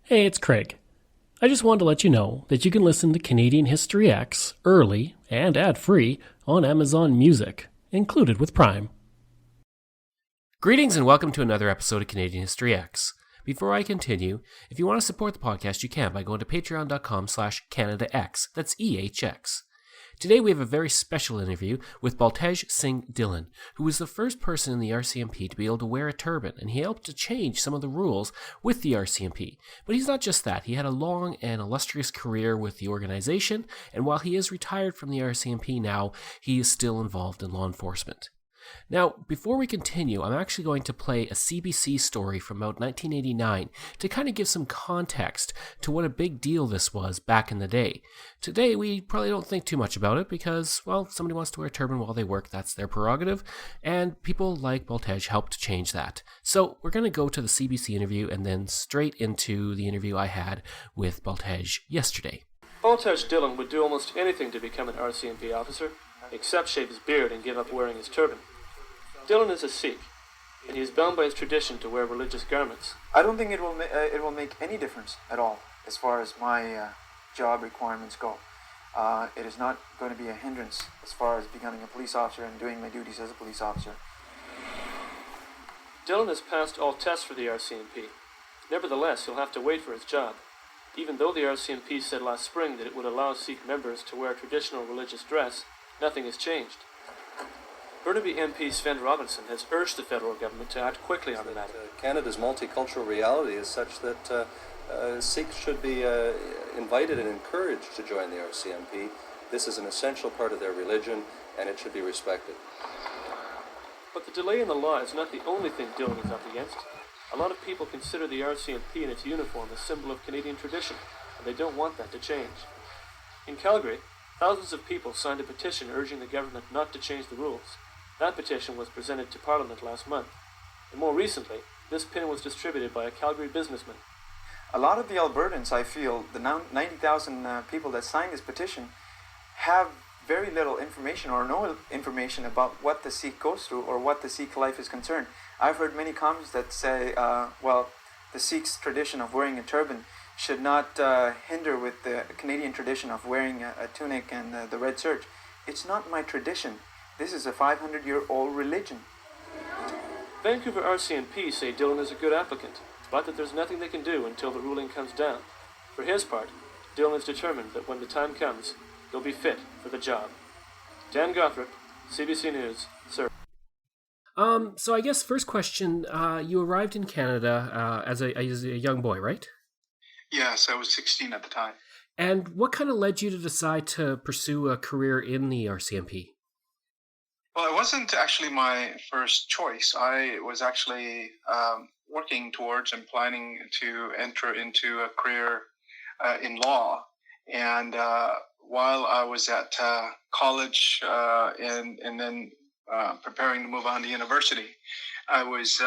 Hey, it's Craig. I just wanted to let you know that you can listen to Canadian History X early and ad-free on Amazon Music, included with Prime. Greetings and welcome to another episode of Canadian History X. Before I continue, if you want to support the podcast, you can by going to patreon.com/CanadaX. That's EHX. Today we have a very special interview with Baltej Singh Dhillon, who was the first person in the RCMP to be able to wear a turban, and he helped to change some of the rules with the RCMP. But he's not just that. He had a long and illustrious career with the organization, and while he is retired from the RCMP now, he is still involved in law enforcement. Now, before we continue, I'm actually going to play a CBC story from about 1989 to kind of give some context to what a big deal this was back in the day. Today, we probably don't think too much about it because, well, somebody wants to wear a turban while they work, that's their prerogative, and people like Baltej helped to change that. So we're going to go to the CBC interview and then straight into the interview I had with Baltej yesterday. Baltej Dhillon would do almost anything to become an RCMP officer, except shave his beard and give up wearing his turban. Dhillon is a Sikh, and he is bound by his tradition to wear religious garments. I don't think it will make any difference at all as far as my job requirements go. It is not going to be a hindrance as far as becoming a police officer and doing my duties as a police officer. Dhillon has passed all tests for the RCMP. Nevertheless, he'll have to wait for his job, even though the RCMP said last spring that it would allow Sikh members to wear traditional religious dress. Nothing has changed. Burnaby MP Sven Robinson has urged the federal government to act quickly on the matter. Canada's multicultural reality is such that Sikhs should be invited and encouraged to join the RCMP. This is an essential part of their religion, and it should be respected. But the delay in the law is not the only thing Dhillon is up against. A lot of people consider the RCMP and its uniform a symbol of Canadian tradition, and they don't want that to change. In Calgary, thousands of people signed a petition urging the government not to change the rules. That petition was presented to Parliament last month, and more recently, this pin was distributed by a Calgary businessman. A lot of the Albertans, I feel, the 90,000 people that signed this petition, have very little information or no information about what the Sikh goes through or what the Sikh life is concerned. I've heard many comments that say, the Sikh's tradition of wearing a turban should not hinder with the Canadian tradition of wearing a tunic and the red serge. It's not my tradition. This is a 500-year-old religion. Vancouver RCMP say Dhillon is a good applicant, but that there's nothing they can do until the ruling comes down. For his part, Dhillon is determined that when the time comes, he'll be fit for the job. Dan Gothrop, CBC News, sir. So I guess first question, you arrived in Canada as a young boy, right? Yes, I was 16 at the time. And what kind of led you to decide to pursue a career in the RCMP? Well, it wasn't actually my first choice. I was actually working towards and planning to enter into a career in law. And while I was at college and then preparing to move on to university, I was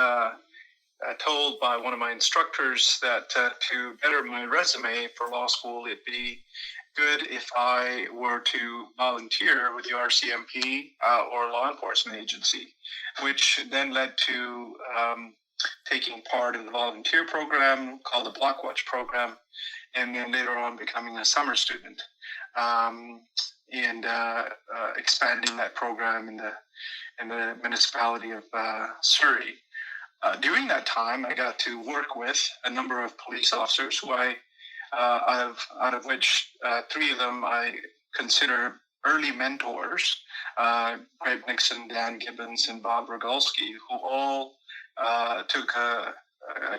told by one of my instructors that to better my resume for law school, it'd be good if I were to volunteer with the RCMP or law enforcement agency, which then led to taking part in the volunteer program called the Block Watch program, and then later on becoming a summer student and expanding that program in the municipality of Surrey. During that time, I got to work with a number of police officers who out of which three of them I consider early mentors, Greg Nixon, Dan Gibbons, and Bob Rogalski, who all took a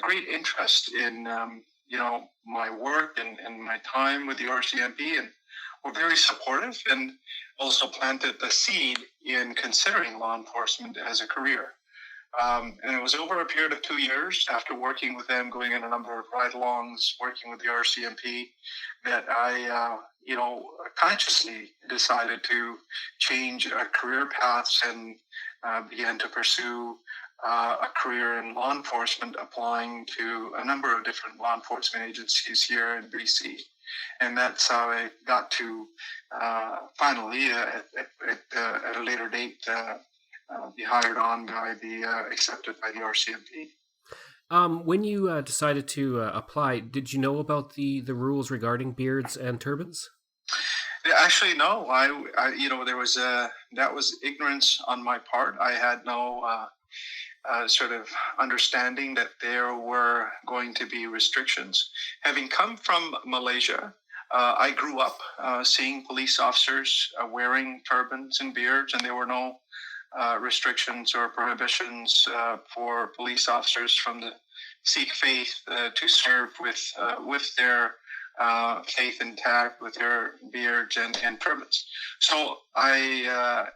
great interest in my work and my time with the RCMP, and were very supportive and also planted the seed in considering law enforcement as a career. And it was over a period of 2 years after working with them, going in a number of ride-alongs, working with the RCMP, that I, consciously decided to change career paths and began to pursue a career in law enforcement, applying to a number of different law enforcement agencies here in BC. And that's how I got to finally, at a later date, be hired on by accepted by the RCMP. When you decided to apply, did you know about the rules regarding beards and turbans? Actually, no. There was that was ignorance on my part. I had no sort of understanding that there were going to be restrictions. Having come from Malaysia, I grew up seeing police officers wearing turbans and beards, and there were no restrictions or prohibitions for police officers from the Sikh faith to serve with their faith intact, with their beards and turbans. So I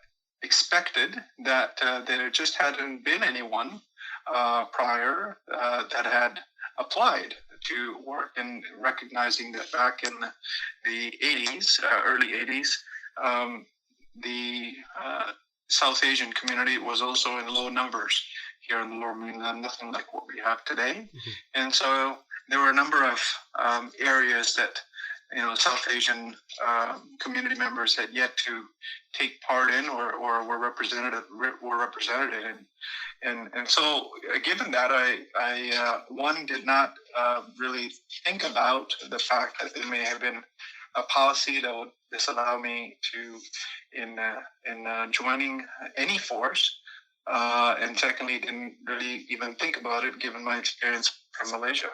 expected that there just hadn't been anyone prior that had applied to work, and recognizing that back in the 80s, early 80s, the South Asian community was also in low numbers here in the Lower Mainland, nothing like what we have today. Mm-hmm. And so there were a number of areas that South Asian community members had yet to take part in or were represented in. And so given that, I one did not really think about the fact that there may have been a policy that would disallow me to in joining any force, and secondly, didn't really even think about it given my experience from Malaysia.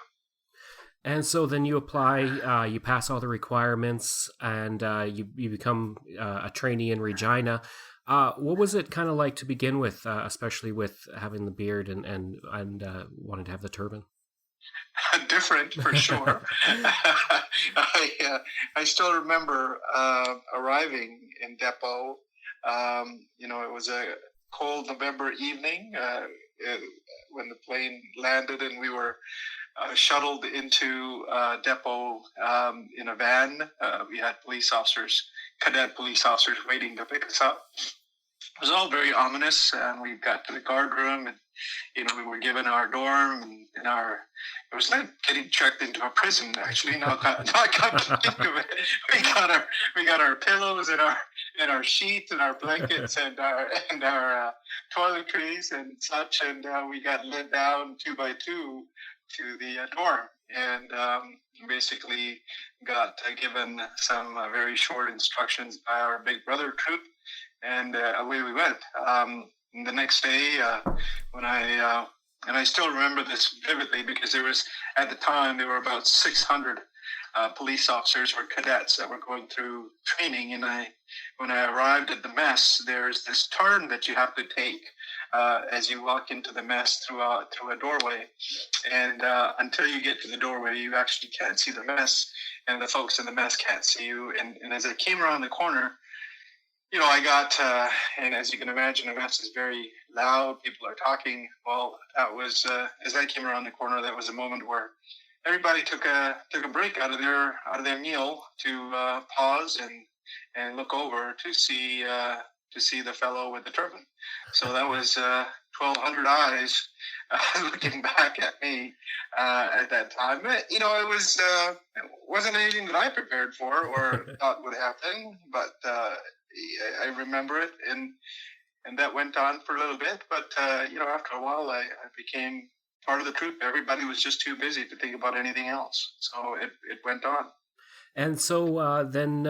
And so then you apply, you pass all the requirements, and you become a trainee in Regina. What was it kind of like to begin with, especially with having the beard and wanting to have the turban? Different, for sure. I still remember arriving in depot. It was a cold November evening when the plane landed, and we were shuttled into depot in a van. We had cadet police officers waiting to pick us up. It was all very ominous, and we got to the guard room, and we were given our dorm, and it was like getting checked into a prison. Actually, now I come to think of it, we got our pillows and our sheets and our blankets and our toiletries and such, and we got led down 2 by 2 to the dorm, and basically got given some very short instructions by our big brother troop, and away we went. The next day, when I still remember this vividly, because at the time there were about 600 police officers or cadets that were going through training, and when I arrived at the mess, there's this turn that you have to take as you walk into the mess through a doorway, and until you get to the doorway, you actually can't see the mess, and the folks in the mess can't see you. And as I came around the corner, I got, and as you can imagine, the mess is very loud. People are talking. Well, that was as I came around the corner, that was a moment where everybody took a break out of their meal to pause and look over to see the fellow with the turban. So that was 1,200 eyes looking back at me at that time. But, it wasn't anything that I prepared for or thought would happen, but I remember it, and that went on for a little bit. But after a while, I became part of the troop. Everybody was just too busy to think about anything else, so it went on. And so then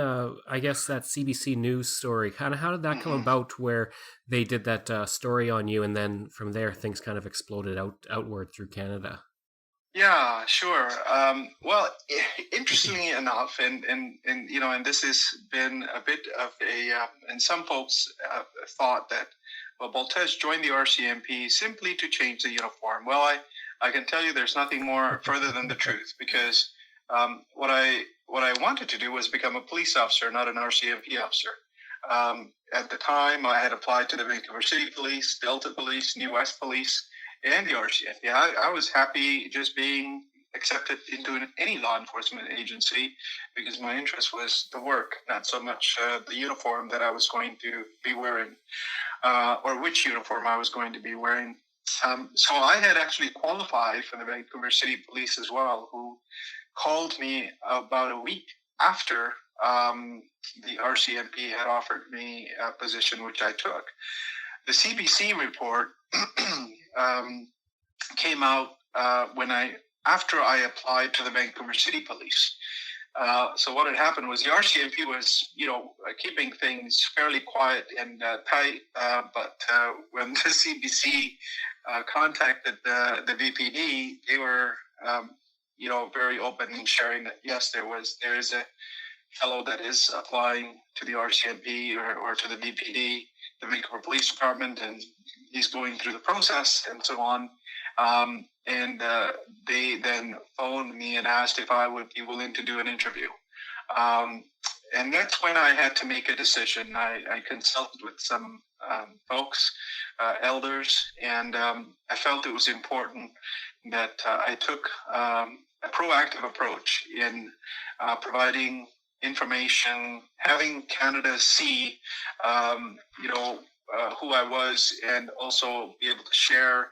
I guess that CBC News story, kind of how did that come about, where they did that story on you, and then from there things kind of exploded outward through Canada? Yeah, sure. Well, interestingly enough, and this has been a bit of and some folks thought that, well, Baltej joined the RCMP simply to change the uniform. Well, I can tell you there's nothing more further than the truth, because what I wanted to do was become a police officer, not an RCMP officer. At the time, I had applied to the Vancouver City Police, Delta Police, New West Police, and the RCMP. I was happy just being accepted into any law enforcement agency, because my interest was the work, not so much the uniform that I was going to be wearing, or which uniform I was going to be wearing. So I had actually qualified for the Vancouver City Police as well, who called me about a week after the RCMP had offered me a position, which I took. The CBC report came out after I applied to the Vancouver City Police. So what had happened was the RCMP was, keeping things fairly quiet and tight. But when the CBC contacted the VPD, they were, very open in sharing that yes, there is a fellow that is applying to the RCMP or to the VPD, the Vancouver Police Department, and he's going through the process and so on. And they then phoned me and asked if I would be willing to do an interview. And that's when I had to make a decision. I consulted with some folks, elders, and I felt it was important that I took a proactive approach in providing information, having Canada see, who I was, and also be able to share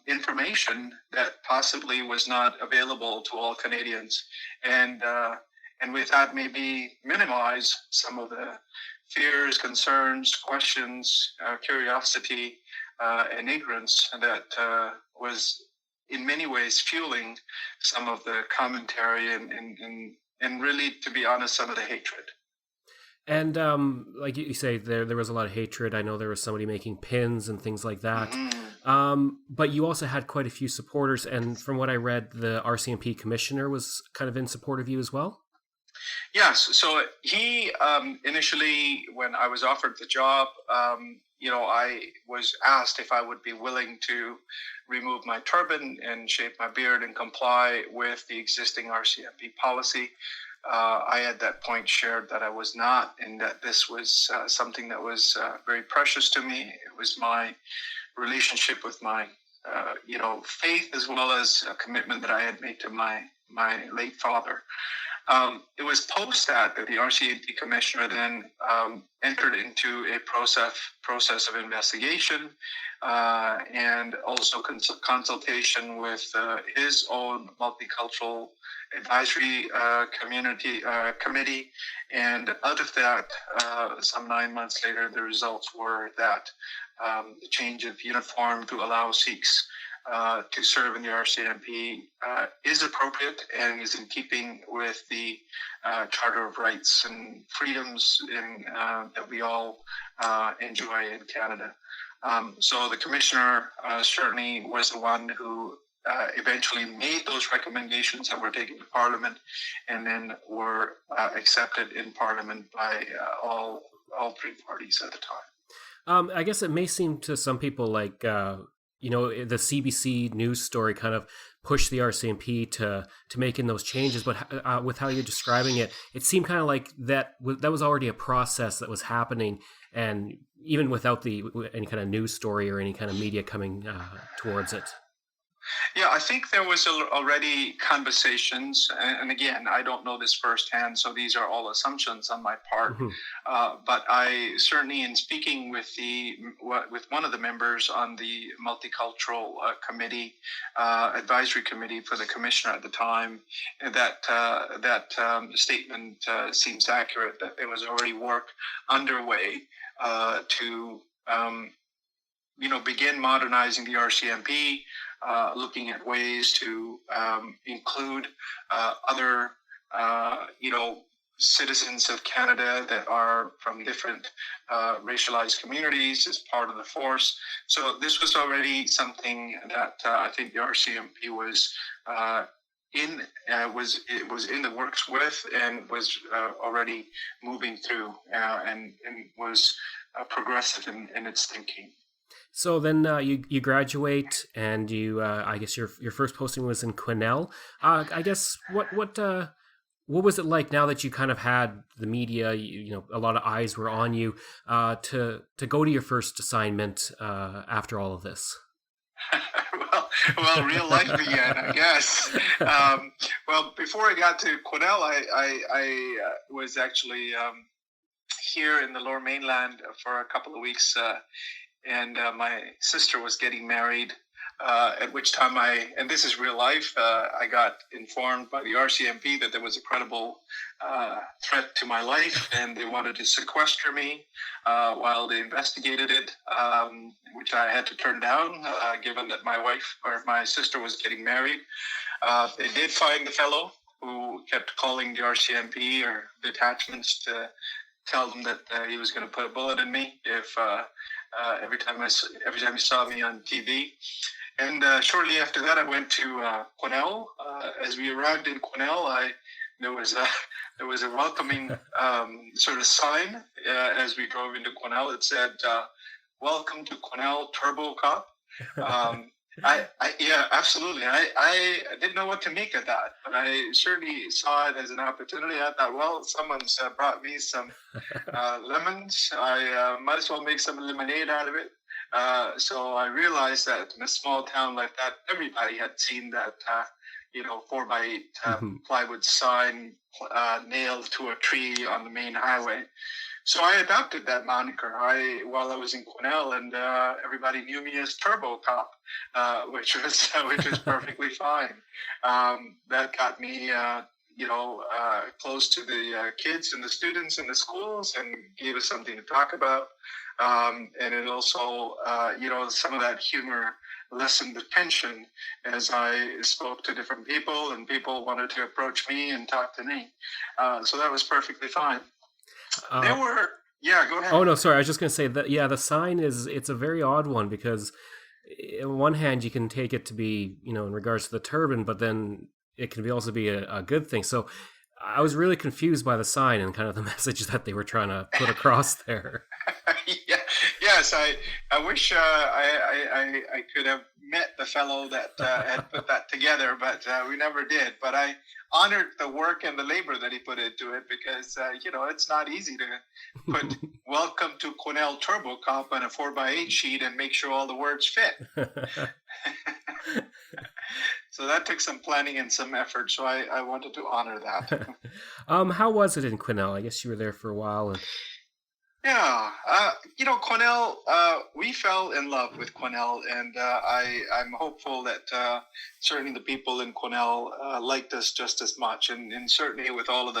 information that possibly was not available to all Canadians, and with that maybe minimize some of the fears, concerns, questions, curiosity, and ignorance that was in many ways fueling some of the commentary and really, to be honest, some of the hatred. And like you say, there was a lot of hatred. I know there was somebody making pins and things like that. Mm-hmm. But you also had quite a few supporters. And from what I read, the RCMP Commissioner was kind of in support of you as well? Yes. So he initially, when I was offered the job, I was asked if I would be willing to remove my turban and shave my beard and comply with the existing RCMP policy. I at that point shared that I was not, and that this was something that was very precious to me. It was my relationship with my, faith, as well as a commitment that I had made to my late father. It was post that the RCMP Commissioner then entered into a process of investigation and also consultation with his own multicultural advisory committee, and out of that, some 9 months later, the results were that the change of uniform to allow Sikhs to serve in the RCMP is appropriate and is in keeping with the Charter of Rights and Freedoms that we all enjoy in Canada. So the Commissioner certainly was the one who eventually made those recommendations that were taken to Parliament and then were accepted in Parliament by all three parties at the time. I guess it may seem to some people like, the CBC news story kind of pushed the RCMP to making those changes, but with how you're describing it, it seemed kind of like that was already a process that was happening, and even without any kind of news story or any kind of media coming towards it. Yeah, I think there was already conversations, and again, I don't know this firsthand, so these are all assumptions on my part. Mm-hmm. But I certainly, in speaking with one of the members on the multicultural committee, advisory committee for the commissioner at the time, that statement seems accurate. That there was already work underway to begin modernizing the RCMP. Looking at ways to include other, citizens of Canada that are from different racialized communities as part of the force. So this was already something that I think the RCMP was in the works with, and was already moving through, and was progressive in its thinking. So then you graduate, and you I guess your first posting was in Quesnel. I guess what was it like now that you kind of had the media, a lot of eyes were on you, to go to your first assignment after all of this? well, real life began, I guess. Well, before I got to Quesnel, I was actually here in the Lower Mainland for a couple of weeks. And my sister was getting married at which time and this is real life, I got informed by the RCMP that there was a credible threat to my life, and they wanted to sequester me while they investigated it, which I had to turn down, given that my wife or my sister was getting married. They did find the fellow who kept calling the RCMP or detachments to tell them that he was going to put a bullet in me if every time he saw me on TV. And shortly after that, I went to Quesnel. As we arrived in Quesnel, there was a welcoming sort of sign as we drove into Quesnel. It said, "Welcome to Quesnel, Turbo Cop." Yeah, absolutely. I didn't know what to make of that, but I certainly saw it as an opportunity. I thought, well, someone's brought me some lemons. I might as well make some lemonade out of it. So I realized that in a small town like that, everybody had seen that, 4x8 plywood sign nailed to a tree on the main highway. So I adopted that moniker while I was in Quesnel, and everybody knew me as Turbo Cop, which was perfectly fine. That got me, close to the kids and the students in the schools, and gave us something to talk about. And it also, some of that humor lessened the tension as I spoke to different people, and people wanted to approach me and talk to me. So that was perfectly fine. Go ahead. Oh, no, sorry. I was just going to say that, the sign it's a very odd one, because on one hand you can take it to be, in regards to the turban, but then it can also be a good thing. So I was really confused by the sign and kind of the message that they were trying to put across there. Yes, I wish I could have met the fellow that had put that together, but we never did. But I honored the work and the labor that he put into it, because it's not easy to put "Welcome to Quesnel Turbo Cop" on a 4x8 sheet and make sure all the words fit. So that took some planning and some effort. So I wanted to honor that. How was it in Quesnel? I guess you were there for a while. Yeah, Quesnel, we fell in love with Quesnel, and I'm hopeful that certainly the people in Quesnel liked us just as much, and certainly with all of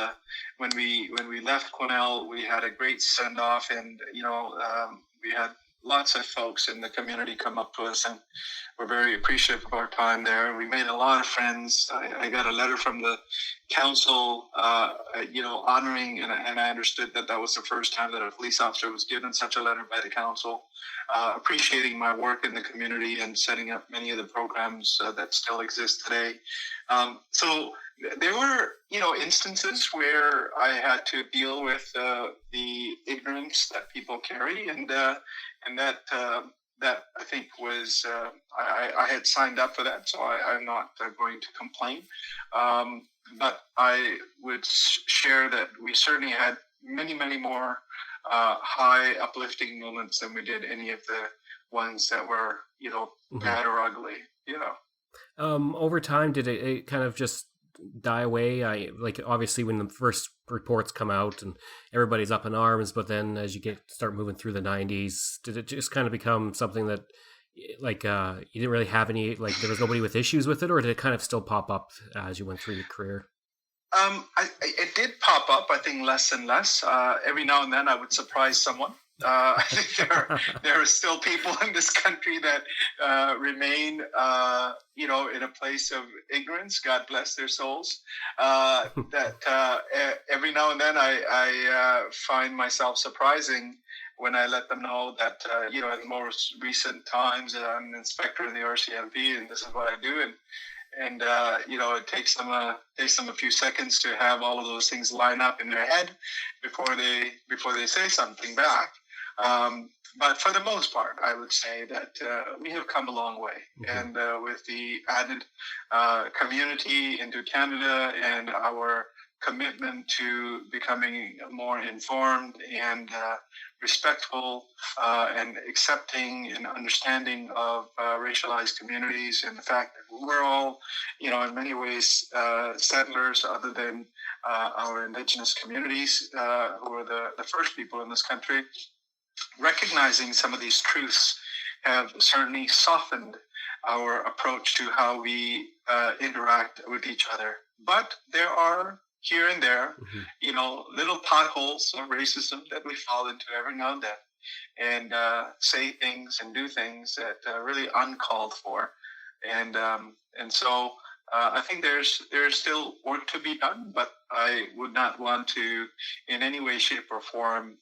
when we left Quesnel, we had a great send off, and we had lots of folks in the community come up to us, and we're very appreciative of our time there. We made a lot of friends. I got a letter from the council, honoring, and I understood that was the first time that a police officer was given such a letter by the council, appreciating my work in the community and setting up many of the programs that still exist today. So there were, instances where I had to deal with the ignorance that people carry, and that I think was I had signed up for that, so I'm not going to complain. But I would share that we certainly had many, many more high uplifting moments than we did any of the ones that were, bad or ugly. Over time, did it kind of just die away? Obviously when the first reports come out and everybody's up in arms, but then as you start moving through the 90s, did it just kind of become something that you didn't really have any, there was nobody with issues with it, or did it kind of still pop up as you went through your career? It did pop up, I think, less and less. Every now and then I would surprise someone. I think there are still people in this country that remain, in a place of ignorance. God bless their souls. That every now and then I find myself surprising when I let them know that, in the most recent times, I'm an inspector in the RCMP, and this is what I do. And it takes them a few seconds to have all of those things line up in their head before they say something back. But for the most part, I would say that we have come a long way. Mm-hmm. And with the added community into Canada and our commitment to becoming more informed and respectful and accepting and understanding of racialized communities, and the fact that we're all, in many ways, settlers other than our Indigenous communities, who are the first people in this country, recognizing some of these truths have certainly softened our approach to how we interact with each other. But there are here and there, little potholes of racism that we fall into every now and then, and say things and do things that are really uncalled for, and so I think there's still work to be done, but I would not want to, in any way, shape, or form,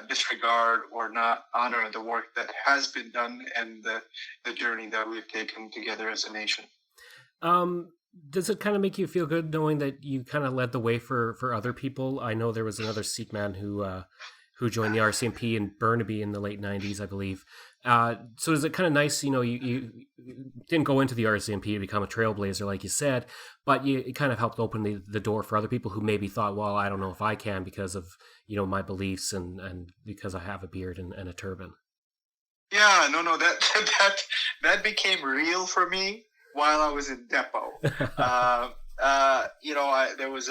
disregard or not honor the work that has been done and the journey that we've taken together as a nation. Does it kind of make you feel good knowing that you kind of led the way for other people? I know there was another Sikh man who joined the RCMP in Burnaby in the late 90s, I believe. So is it kind of nice, you didn't go into the RCMP to become a trailblazer, like you said, but it kind of helped open the door for other people who maybe thought, well, I don't know if I can because of, my beliefs and because I have a beard and a turban. Yeah, no, that became real for me while I was in depot. There was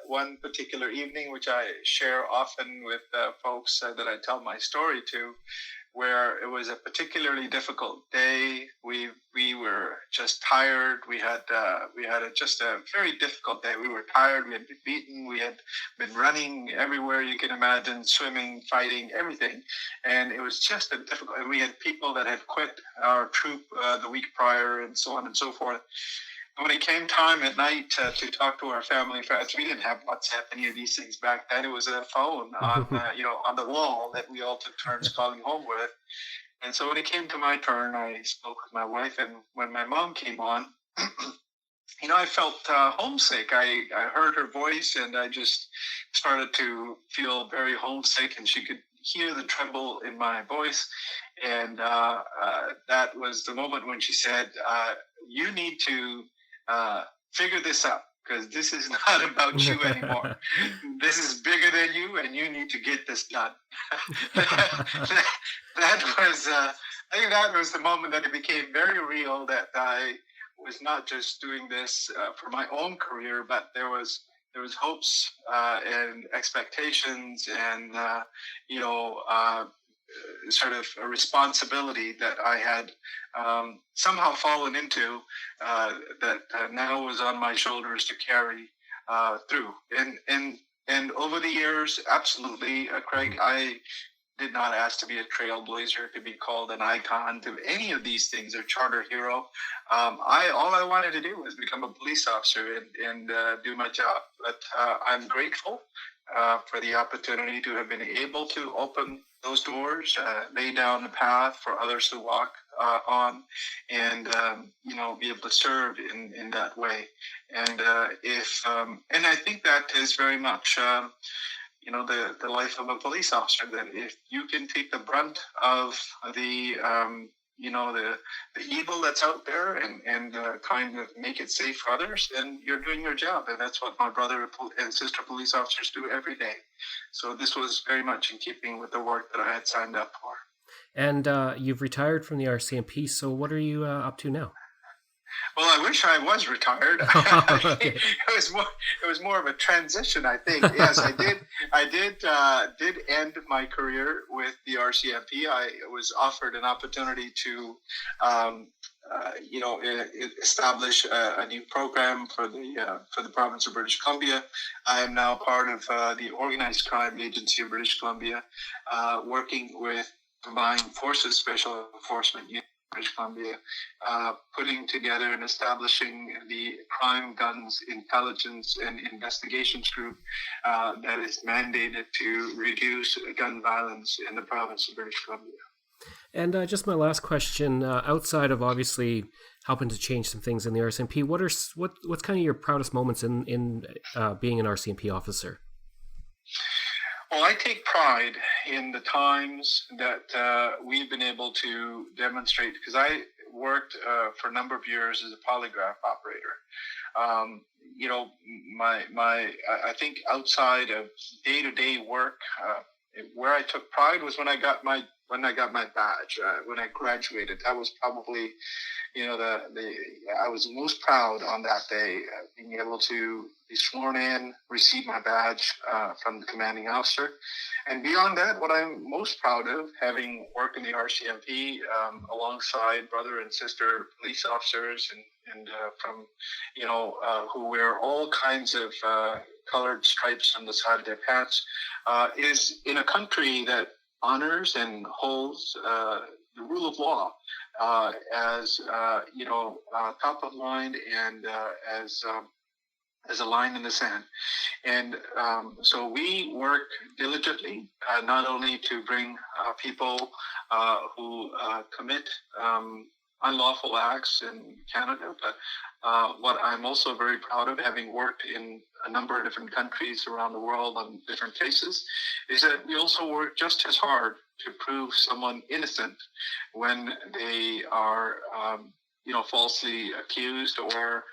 one particular evening which I share often with folks that I tell my story to, where it was a particularly difficult day. We were just tired. We had just a very difficult day. We were tired. We had been beaten. We had been running everywhere you can imagine, swimming, fighting, everything, and it was just a difficult. And we had people that had quit our troop the week prior, and so on and so forth. When it came time at night to talk to our family and friends, we didn't have WhatsApp, any of these things back then. It was a phone on the wall that we all took turns calling home with. And so when it came to my turn, I spoke with my wife, and when my mom came on, I felt homesick. I heard her voice, and I just started to feel very homesick, and she could hear the tremble in my voice. And that was the moment when she said, you need to figure this out, because this is not about you anymore. This is bigger than you, and you need to get this done. I think that was the moment that it became very real, that I was not just doing this for my own career, but there was hopes and expectations and sort of a responsibility that I had somehow fallen into that now was on my shoulders to carry through. And over the years, absolutely, Craig, I did not ask to be a trailblazer, to be called an icon, to any of these things, or charter hero. All I wanted to do was become a police officer and do my job. But I'm grateful for the opportunity to have been able to open those doors, lay down the path for others to walk on, and be able to serve in that way. And and I think that is very much the life of a police officer, that if you can take the brunt of the evil that's out there and kind of make it safe for others, then you're doing your job. And that's what my brother and sister police officers do every day. So this was very much in keeping with the work that I had signed up for. And you've retired from the RCMP, so what are you up to now? Well, I wish I was retired. Okay. It was more of a transition, I think. Yes, I did end my career with the RCMP. I was offered an opportunity to establish a new program for the province of British Columbia. I am now part of the Organized Crime Agency of British Columbia, working with Combined Forces Special Enforcement Unit British Columbia, putting together and establishing the Crime, Guns, Intelligence, and Investigations Group that is mandated to reduce gun violence in the province of British Columbia. And just my last question, outside of obviously helping to change some things in the RCMP, what's kind of your proudest moments in being an RCMP officer? Well, I take pride in the times that we've been able to demonstrate, because I worked for a number of years as a polygraph operator. I think outside of day-to-day work, where I took pride was when I got my when I got my badge, when I graduated, that was probably, I was most proud on that day, being able to be sworn in, receive my badge from the commanding officer. And beyond that, what I'm most proud of, having worked in the RCMP alongside brother and sister police officers and from, who wear all kinds of colored stripes on the side of their pants, is in a country that honors and holds the rule of law as top of mind and as a line in the sand. And so we work diligently, not only to bring people who commit unlawful acts in Canada, but what I'm also very proud of, having worked in a number of different countries around the world on different cases, is that we also work just as hard to prove someone innocent when they are, falsely accused or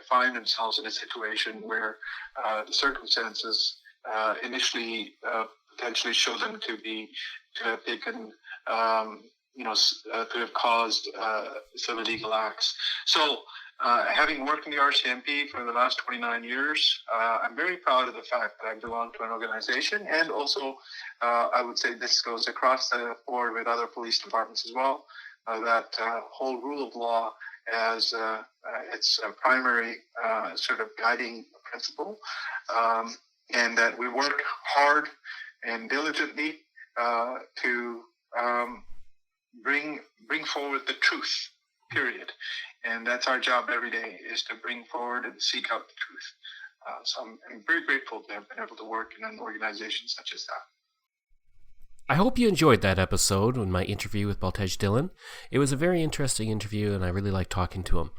find themselves in a situation where the circumstances initially potentially show them to have taken, to have caused some illegal acts. So, having worked in the RCMP for the last 29 years, I'm very proud of the fact that I belong to an organization, and also I would say this goes across the board with other police departments as well, that whole rule of law as its primary sort of guiding principle, and that we work hard and diligently to bring forward the truth, period. And that's our job every day, is to bring forward and seek out the truth. So I'm very grateful to have been able to work in an organization such as that. I hope you enjoyed that episode and my interview with Baltej Dhillon. It was a very interesting interview, and I really liked talking to him.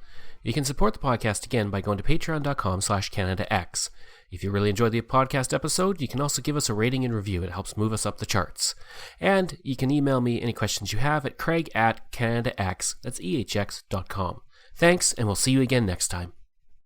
You can support the podcast again by going to patreon.com/CanadaX. If you really enjoyed the podcast episode, you can also give us a rating and review. It helps move us up the charts. And you can email me any questions you have at craig@canadax, that's ehx.com. Thanks, and we'll see you again next time.